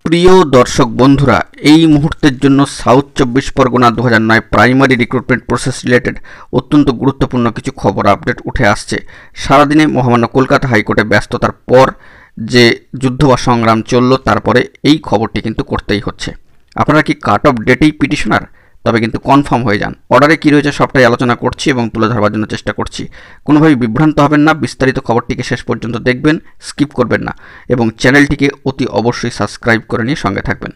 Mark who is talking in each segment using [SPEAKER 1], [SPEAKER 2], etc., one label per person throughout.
[SPEAKER 1] প্রিয় দর্শক বন্ধুরা, এই মুহূর্তের জন্য south 24 Pargana 2009 primary recruitment process related অত্যন্ত গুরুত্বপূর্ণ কিছু খবর আপডেট উঠে আসছে। সারাদিনে মহামান্য কলকাতা হাইকোর্টে ব্যস্ততার পর যে যুদ্ধ বা সংগ্রাম চলল, তারপরে এই খবরটি কিন্তু করতেই হচ্ছে। আপনারা কি কাট অফ ডেটেই পিটিশনার? তবে কিন্তু কনফার্ম হয়ে যান। অর্ডারে কী রয়েছে সবটাই আলোচনা করছি এবং তুলে ধরবার জন্য চেষ্টা করছি। কোনোভাবেই বিভ্রান্ত হবেন না, বিস্তারিত খবরটিকে শেষ পর্যন্ত দেখবেন, স্কিপ করবেন না এবং চ্যানেলটিকে অতি অবশ্যই সাবস্ক্রাইব করে নিয়ে সঙ্গে থাকবেন।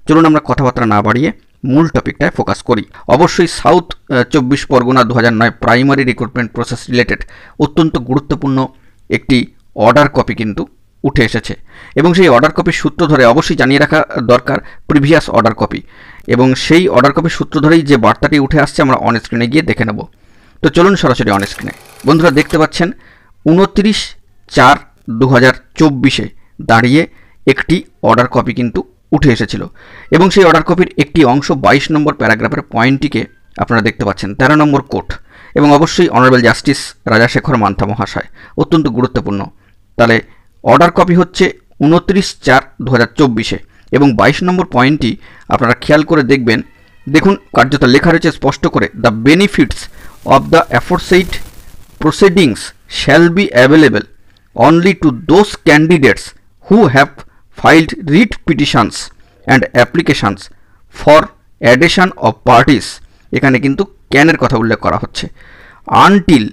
[SPEAKER 1] চলুন আমরা কথাবার্তা না বাড়িয়ে মূল টপিকটায় ফোকাস করি। অবশ্যই south 24 Pargana 2009 primary recruitment process related অত্যন্ত গুরুত্বপূর্ণ একটি অর্ডার কপি কিন্তু উঠে এসেছে এবং সেই অর্ডার কপির সূত্র ধরে অবশ্যই জানিয়ে রাখা দরকার প্রিভিয়াস অর্ডার কপি, এবং সেই অর্ডার কপির সূত্র ধরেই যে বার্তাটি উঠে আসছে আমরা অন স্ক্রিনে গিয়ে দেখে নেব। তো চলুন সরাসরি অন স্ক্রিনে। বন্ধুরা দেখতে পাচ্ছেন 29/4/2024 দাঁড়িয়ে একটি অর্ডার কপি কিন্তু উঠে এসেছিল এবং সেই অর্ডার কপির একটি অংশ 22 নম্বর প্যারাগ্রাফের পয়েন্টটিকে আপনারা দেখতে পাচ্ছেন 13 নম্বর কোট এবং অবশ্যই অনারেবল জাস্টিস রাজাশেখর মান্থা মহাশয়, অত্যন্ত গুরুত্বপূর্ণ। তাহলে অর্ডার কপি হচ্ছে 29/4/2024 এবং 22 নম্বর পয়েন্টটি আপনারা খেয়াল করে দেখবেন। দেখুন কার্যত লেখা রয়েছে স্পষ্ট করে, the benefits of the aforesaid proceedings shall be available only to those candidates who have filed writ petitions and applications for addition of parties. এখানে কিন্তু ক্যানের কথা উল্লেখ করা হচ্ছে। Until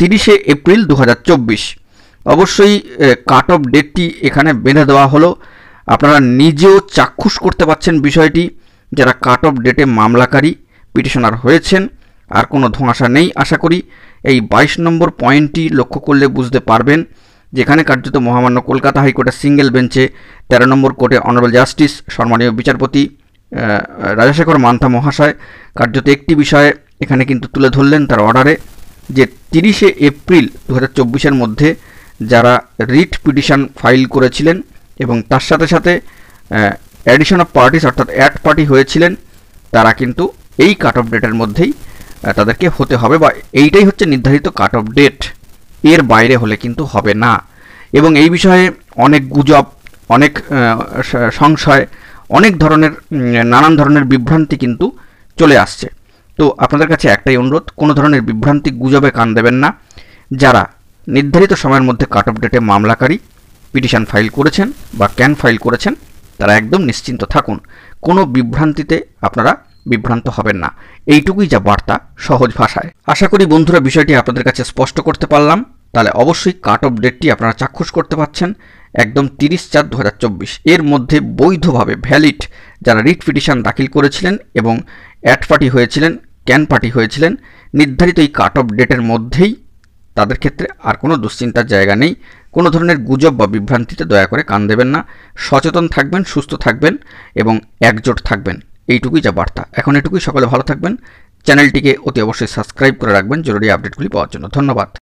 [SPEAKER 1] 30 April 2024। অবশ্যই কাট অফ ডেটটি এখানে বেঁধে দেওয়া হলো। আপনারা নিজেও চাক্ষুষ করতে পারছেন বিষয়টি, যারা কাট অফ ডেটে মামলাকারী পিটিশনার হয়েছেন। আর কোনো ধোঁয়াশা নেই আশা করি। এই 22 নম্বর পয়েন্টটি লক্ষ্য করলে বুঝতে পারবেন, যেখানে কার্যত মহামান্য কলকাতা হাইকোর্টের সিঙ্গেল বেঞ্চে 13 নম্বর কোর্টে অনারেবল জাস্টিস সম্মানীয় বিচারপতি রাজাশেখর মান্থা মহাশয় কার্যত একটি বিষয়ে এখানে কিন্তু তুলে ধরলেন তার অর্ডারে, যে 30 এপ্রিল 2024 মধ্যে যারা রিট পিটিশন ফাইল করেছিলেন এবং তার সাথে সাথে অ্যাডিশন অফ পার্টিস অর্থাৎ অ্যাড পার্টি হয়েছিলেন, তারা কিন্তু এই কাট অফ ডেটের মধ্যেই তাদেরকে হতে হবে, বা এইটাই হচ্ছে নির্ধারিত কাট অফ ডেট, এর বাইরে হলে কিন্তু হবে না। এবং এই বিষয়ে অনেক গুজব, অনেক সংশয়, অনেক ধরনের নানান ধরনের বিভ্রান্তি কিন্তু চলে আসছে। তো আপনাদের কাছে একটাই অনুরোধ, কোনো ধরনের বিভ্রান্তি গুজবে কান দেবেন না। যারা নির্ধারিত সময়ের মধ্যে কাট অফ ডেটে মামলাকারী পিটিশন ফাইল করেছেন বা ক্যান ফাইল করেছেন, তারা একদম নিশ্চিন্ত থাকুন, কোনো বিভ্রান্তিতে আপনারা বিভ্রান্ত হবেন না। এইটুকুই যা বার্তা সহজ ভাষায়। আশা করি বন্ধুরা বিষয়টি আপনাদের কাছে স্পষ্ট করতে পারলাম। তাহলে অবশ্যই কাট অফ ডেটটি আপনারা চাক্ষুষ করতে পারছেন একদম 30/4/2024। এর মধ্যে বৈধভাবে ভ্যালিড যারা রিট পিটিশন দাখিল করেছিলেন এবং অ্যাড পার্টি হয়েছিলেন, ক্যান পার্টি হয়েছিলেন, নির্ধারিত এই কাট অফ ডেটের মধ্যেই তাদের ক্ষেত্রে আর কোনো দুশ্চিন্তার জায়গা নেই। কোনো ধরনের গুজব বা বিভ্রান্তিতে দয়া করে কান দেবেন না। সচেতন থাকবেন, সুস্থ থাকবেন এবং একজোট থাকবেন, এইটুকুই যা বার্তা। এখন এটুকুই, সকলে ভালো থাকবেন। চ্যানেলটিকে অতি অবশ্যই সাবস্ক্রাইব করে রাখবেন জরুরি আপডেটগুলি পাওয়ার জন্য। ধন্যবাদ।